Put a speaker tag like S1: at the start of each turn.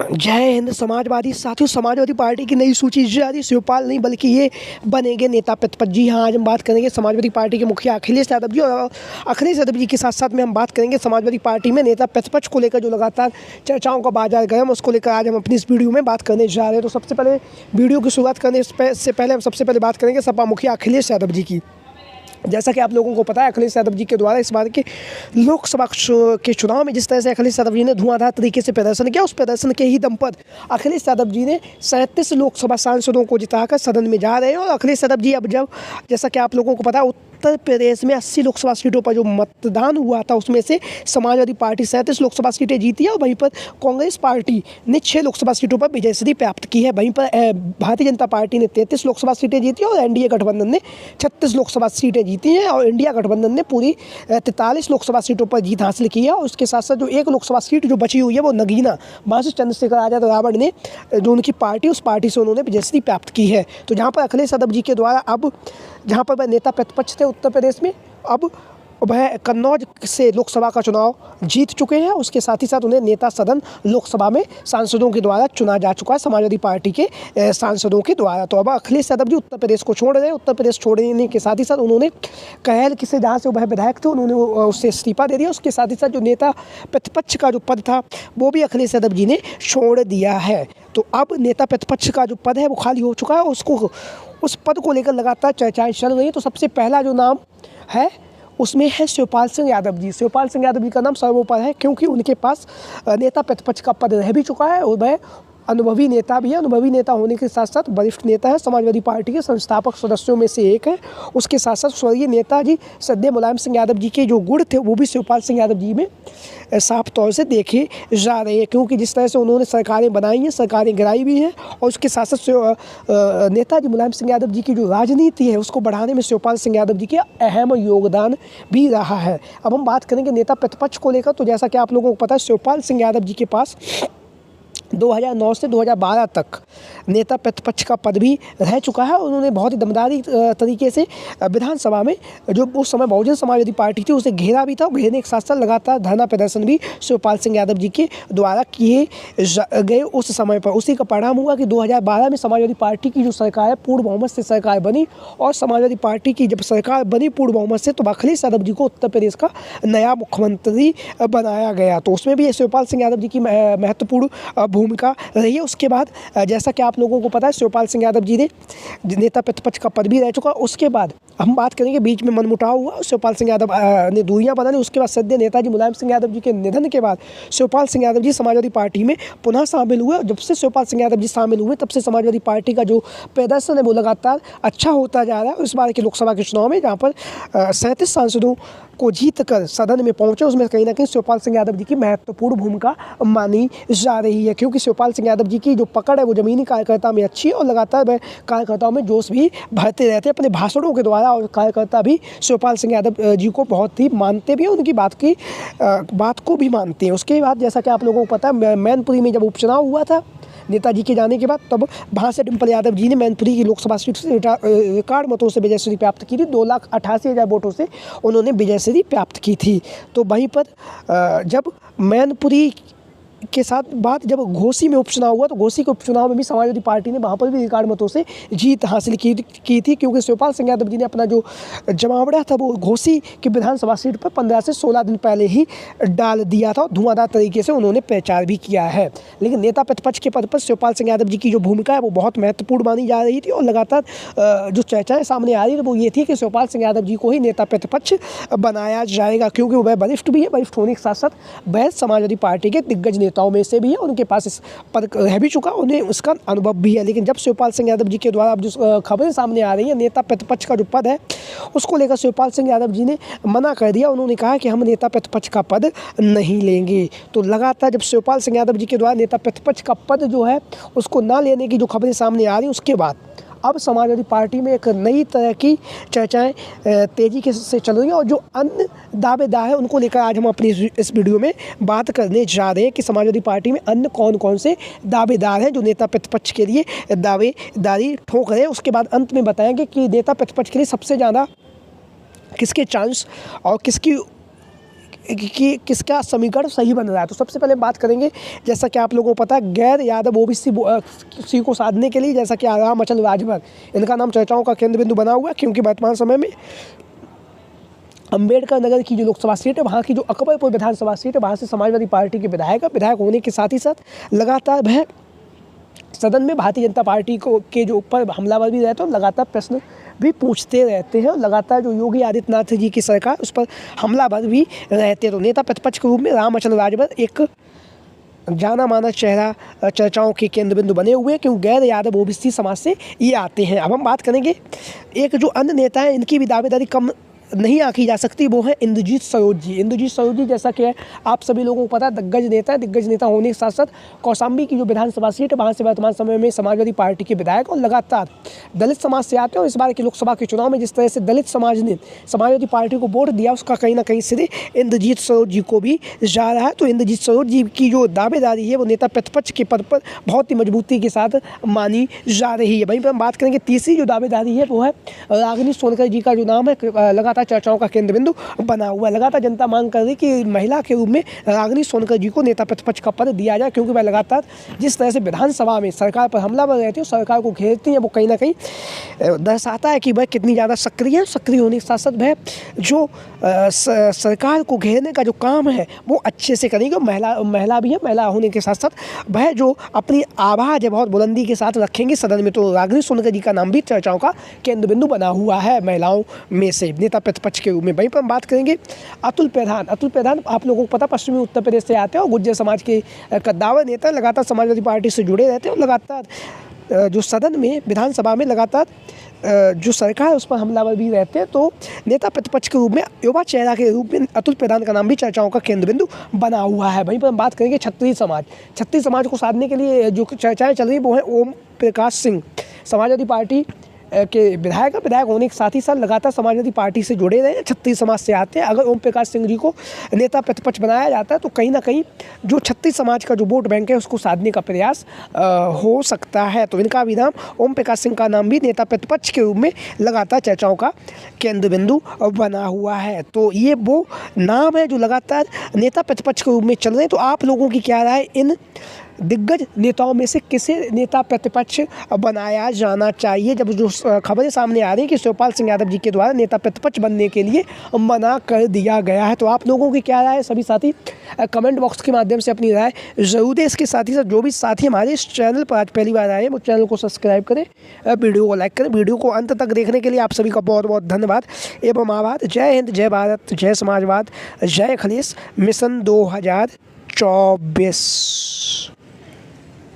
S1: जय हिंद समाजवादी साथियों। समाजवादी पार्टी की नई सूची जारी। शिवपाल नहीं बल्कि ये बनेंगे नेता प्रतिपक्ष। जी हाँ, आज हम बात करेंगे समाजवादी पार्टी के मुखिया अखिलेश यादव जी, और अखिलेश यादव जी के साथ साथ में हम बात करेंगे समाजवादी पार्टी में नेता प्रतिपक्ष को लेकर जो लगातार चर्चाओं का बाजार गर्म, उसको लेकर आज हम अपनी इस वीडियो में बात करने जा रहे हैं। तो सबसे पहले वीडियो की शुरुआत करने से पहले हम सबसे पहले बात करेंगे सपा मुखिया अखिलेश यादव जी की। जैसा कि आप लोगों को पता है, अखिलेश यादव जी के द्वारा इस बार के लोकसभा के चुनाव में जिस तरह से अखिलेश यादव जी ने धुआंधार तरीके से प्रदर्शन किया, उस प्रदर्शन के ही दम पर अखिलेश यादव जी ने 37 लोकसभा सांसदों को जिताकर सदन में जा रहे हैं। और अखिलेश यादव जी अब जब, जैसा कि आप लोगों को पता है, उत्तर प्रदेश में 80 लोकसभा सीटों पर जो मतदान हुआ था उसमें से समाजवादी पार्टी 37 लोकसभा सीटें जीती है, और वहीं पर कांग्रेस पार्टी ने 6 लोकसभा सीटों पर विजयश्री प्राप्त की है। वहीं पर भारतीय जनता पार्टी ने 33 लोकसभा सीटें जीती और एनडीए गठबंधन ने 36 लोकसभा सीटें जीती हैं, और इंडिया गठबंधन ने पूरी 43 लोकसभा सीटों पर जीत हासिल की है। और उसके साथ साथ जो एक लोकसभा सीट जो बची हुई है वो नगीना महाराष्ट्र चंद्रशेखर आजाद रावण ने, जो उनकी पार्टी, उस पार्टी से उन्होंने विजयश्री प्राप्त की है। तो जहाँ पर अखिलेश यादव जी के द्वारा अब, जहाँ पर वह नेता प्रतिपक्ष थे उत्तर प्रदेश में, अब वह कन्नौज से लोकसभा का चुनाव जीत चुके हैं। उसके साथ ही साथ उन्हें नेता सदन लोकसभा में सांसदों के द्वारा चुना जा चुका है, समाजवादी पार्टी के सांसदों के द्वारा। तो अब अखिलेश यादव जी उत्तर प्रदेश को छोड़ रहे हैं। उत्तर प्रदेश छोड़ने के साथ ही साथ उन्होंने कहल से, जहाँ से वह विधायक थे, उन्होंने उससे इस्तीफा दे दिया। उसके साथ ही साथ जो नेता प्रतिपक्ष का जो पद था वो भी अखिलेश यादव जी ने छोड़ दिया है। तो अब नेता प्रतिपक्ष का जो पद है वो खाली हो चुका है। उस पद को लेकर लगातार चर्चाएँ चल रही हैं। तो सबसे पहला जो नाम है उसमें है शिवपाल सिंह यादव जी। शिवपाल सिंह यादव जी का नाम सर्वोपरि है, क्योंकि उनके पास नेता प्रतिपक्ष का पद रह भी चुका है और वह अनुभवी नेता भी है। अनुभवी नेता होने के साथ साथ वरिष्ठ नेता है, समाजवादी पार्टी के संस्थापक सदस्यों में से एक है। उसके साथ साथ स्वर्गीय नेताजी सदैव मुलायम सिंह यादव जी के जो गुण थे वो भी शिवपाल सिंह यादव जी में साफ तौर से देखे जा रहे हैं, क्योंकि जिस तरह से उन्होंने सरकारें बनाई हैं, सरकारें गिराई भी हैं, और उसके साथ साथ नेताजी मुलायम सिंह यादव जी की जो राजनीति है उसको बढ़ाने में शिवपाल सिंह यादव जी का अहम योगदान भी रहा है। अब हम बात करेंगे नेता प्रतिपक्ष को लेकर। तो जैसा कि आप लोगों को पता है, शिवपाल सिंह यादव जी के पास 2009 से 2012 तक नेता प्रतिपक्ष का पद भी रह चुका है। उन्होंने बहुत ही दमदारी तरीके से विधानसभा में, जो उस समय बहुजन समाजवादी पार्टी थी, उसे घेरा भी था। घेरने के साथ साथ लगातार धरना प्रदर्शन भी शिवपाल सिंह यादव जी के द्वारा किए गए उस समय पर। उसी का परिणाम हुआ कि 2012 में समाजवादी पार्टी की जो सरकार है, पूर्ण बहुमत से सरकार बनी, और समाजवादी पार्टी की जब सरकार बनी पूर्ण बहुमत से, तो अखिलेश यादव जी को उत्तर प्रदेश का नया मुख्यमंत्री बनाया गया। तो उसमें भी शिवपाल सिंह यादव जी की महत्वपूर्ण भूमिका रही है। उसके बाद जैसा कि आप लोगों को पता है, शिवपाल सिंह यादव जी ने नेता प्रतिपक्ष का पद भी रह चुका। उसके बाद हम बात करेंगे, बीच में मनमुटाव हुआ, शिवपाल सिंह यादव ने दूरियां बनाई। उसके बाद सद्य नेताजी मुलायम सिंह यादव जी के निधन के बाद शिवपाल सिंह यादव जी समाजवादी पार्टी में पुनः शामिल हुए। जब से शिवपाल सिंह यादव जी शामिल हुए, तब से समाजवादी पार्टी का जो प्रदर्शन है वो लगातार अच्छा होता जा रहा है। इस बार के लोकसभा के चुनाव में जहाँ पर 37 सांसदों को जीत कर सदन में पहुंचे, उसमें कहीं ना कहीं शिवपाल सिंह यादव जी की महत्वपूर्ण भूमिका मानी जा रही है, क्योंकि शिवपाल सिंह यादव जी की जो पकड़ है वो जमीनी कार्यकर्ता में अच्छी है, और लगातार वह कार्यकर्ताओं में जोश भी भरते रहते हैं अपने भाषणों के द्वारा। और कार्यकर्ता भी शिवपाल सिंह यादव जी को बहुत ही मानते भी हैं, उनकी बात को भी मानते हैं। उसके बाद जैसा कि आप लोगों को पता है, मैनपुरी में जब उपचुनाव हुआ था नेताजी के जाने के बाद, तब वहाँ से डिम्पल यादव जी ने मैनपुरी की लोकसभा सीट से रिकॉर्ड मतों से विजयश्री प्राप्त की थी। 2,88,000 वोटों से उन्होंने विजयश्री प्राप्त की थी। तो वहीं पर जब मैनपुरी के साथ बात, जब घोसी में उपचुनाव हुआ, तो घोसी के उपचुनाव में भी समाजवादी पार्टी ने वहाँ पर भी रिकॉर्ड मतों से जीत हासिल की थी, क्योंकि शिवपाल सिंह यादव जी ने अपना जो जमावड़ा था वो घोसी की विधानसभा सीट पर 15 से 16 दिन पहले ही डाल दिया था। धुआंधार तरीके से उन्होंने प्रचार भी किया है। लेकिन नेता प्रतिपक्ष के पद पर शिवपाल सिंह यादव जी की जो भूमिका है वो बहुत महत्वपूर्ण मानी जा रही थी, और लगातार जो चर्चाएँ सामने आ रही थी वो ये थी कि शिवपाल सिंह यादव जी को ही नेता प्रतिपक्ष बनाया जाएगा, क्योंकि वह वरिष्ठ भी है। वरिष्ठ होने के साथ साथ वह समाजवादी पार्टी के दिग्गज नेताओं में से भी है, उनके पास इस पद रह भी चुका, उन्हें उसका अनुभव भी है। लेकिन जब शिवपाल सिंह यादव जी के द्वारा अब जो खबरें सामने आ रही हैं, नेता प्रतिपक्ष का जो पद है उसको लेकर शिवपाल सिंह यादव जी ने मना कर दिया। उन्होंने कहा कि हम नेता प्रतिपक्ष का पद नहीं लेंगे। तो लगातार जब शिवपाल सिंह यादव जी के द्वारा नेता प्रतिपक्ष का पद जो है उसको ना लेने की जो खबरें सामने आ रही हैं, उसके बाद अब समाजवादी पार्टी में एक नई तरह की चर्चाएं तेज़ी से चल रही हैं, और जो अन्य दावेदार हैं उनको लेकर आज हम अपनी इस वीडियो में बात करने जा रहे हैं कि समाजवादी पार्टी में अन्य कौन कौन से दावेदार हैं जो नेता प्रतिपक्ष के लिए दावेदारी ठोक रहे हैं। उसके बाद अंत में बताएंगे कि नेता प्रतिपक्ष के लिए सबसे ज़्यादा किसके चांस और किसकी कि किसका समीकरण सही बन रहा है। तो सबसे पहले बात करेंगे, जैसा कि आप लोगों को पता है, गैर यादव ओबीसी को साधने के लिए, जैसा कि राम अचल राजभर, इनका नाम चर्चाओं का केंद्र बिंदु बना हुआ है, क्योंकि वर्तमान समय में अम्बेडकर नगर की जो लोकसभा सीट है, वहाँ की जो अकबरपुर विधानसभा सीट है, वहाँ से समाजवादी पार्टी के विधायक होने के साथ ही साथ लगातार वह सदन में भारतीय जनता पार्टी के जो ऊपर हमलावर भी रहते हैं, लगातार प्रश्न भी पूछते रहते हैं, और लगातार जो योगी आदित्यनाथ जी की सरकार उस पर हमलावर भी रहते हैं। तो नेता प्रतिपक्ष के रूप में राम अचल राजभर एक जाना माना चेहरा चर्चाओं के केंद्र बिंदु बने हुए हैं, क्योंकि गैर यादव ओबीसी समाज से ये आते हैं। अब हम बात करेंगे एक जो अन्य नेता है, इनकी भी दावेदारी कम नहीं आंकी जा सकती, वो है इंद्रजीत सरोज जी। इंद्रजीत सरोज जी, जैसा कि आप सभी लोगों को पता है, दिग्गज नेता होने के साथ साथ कौशाम्बी की जो विधानसभा सीट है, वहाँ से वर्तमान समय में समाजवादी पार्टी के विधायक, और लगातार दलित समाज से आते हैं। और इस बार के लोकसभा के चुनाव में जिस तरह से दलित समाज ने समाजवादी पार्टी को वोट दिया, उसका कहीं ना कहीं श्रेय इंद्रजीत सरोज जी को भी जा रहा है। तो इंद्रजीत सरोज जी की जो दावेदारी है, वो नेता प्रतिपक्ष के पद पर बहुत ही मजबूती के साथ मानी जा रही है। वहीं पर हम बात करेंगे तीसरी जो दावेदारी है, वो है रागिनी सोनकर जी का जो नाम है, लगातार चर्चाओं का केंद्र बिंदु बना हुआ है। लगातार जनता मांग कर रही कि महिला के रूप में रागिनी सोनकर जी को नेता प्रतिपक्ष का पद दिया जाए, क्योंकि वह लगातार जिस तरह से विधानसभा में सरकार पर हमलावर रहती है, सरकार को घेरती है, वो कहीं ना कहीं दर्शाता है कि वह कितनी ज़्यादा सक्रिय है। सक्रिय होने के साथ साथ वह जो सरकार को घेरने का जो काम है, वो अच्छे से करेंगे। महिला भी है, महिला होने के साथ साथ वह जो अपनी आवाज़ है बहुत बुलंदी के साथ रखेंगे सदन में। तो रागिनी सोनकर जी का नाम भी चर्चाओं का केंद्र बिंदु बना हुआ है महिलाओं में से नेता प्रतिपक्ष के रूप में। वहीं पर हम बात करेंगे अतुल प्रधान, आप लोगों को पता पश्चिमी उत्तर प्रदेश से आते हैं और गुर्जर समाज के कद्दावर नेता, लगातार समाजवादी पार्टी से जुड़े रहते हैं, और लगातार जो सदन में विधानसभा में लगातार जो सरकार है उस पर हमलावर भी रहते हैं। तो नेता प्रतिपक्ष के रूप में युवा चेहरा के रूप में अतुल प्रधान का नाम भी चर्चाओं का केंद्र बिंदु बना हुआ है। वहीं पर हम बात करेंगे छत्तीस समाज को साधने के लिए जो चर्चाएं चल रही वो है ओम प्रकाश सिंह, समाजवादी पार्टी के विधायक होने के साथ ही साथ लगातार समाजवादी पार्टी से जुड़े रहे हैं, छत्तीस समाज से आते हैं। अगर ओम प्रकाश सिंह जी को नेता प्रतिपक्ष बनाया जाता है, तो कहीं ना कहीं जो छत्तीस समाज का जो वोट बैंक है, उसको साधने का प्रयास हो सकता है। तो इनका भी नाम, ओम प्रकाश सिंह का नाम भी नेता प्रतिपक्ष के रूप में लगातार चर्चाओं का केंद्र बिंदु बना हुआ है। तो ये वो नाम है जो लगातार नेता प्रतिपक्ष के रूप में चल रहे हैं। तो आप लोगों की क्या राय, इन दिग्गज नेताओं में से किसे नेता प्रतिपक्ष बनाया जाना चाहिए, जब जो खबरें सामने आ रही हैं कि शिवपाल सिंह यादव जी के द्वारा नेता प्रतिपक्ष बनने के लिए मना कर दिया गया है। तो आप लोगों की क्या राय है, सभी साथी कमेंट बॉक्स के माध्यम से अपनी राय ज़रूर दें। इसके साथ ही साथ जो भी साथी हमारे इस चैनल पर आज पहली बार आए हैं, वो चैनल को सब्सक्राइब करें, वीडियो को लाइक करें। वीडियो को अंत तक देखने के लिए आप सभी का बहुत बहुत धन्यवाद एवं आभार। जय हिंद, जय भारत, जय समाजवाद, जय खलीस मिशन 2024।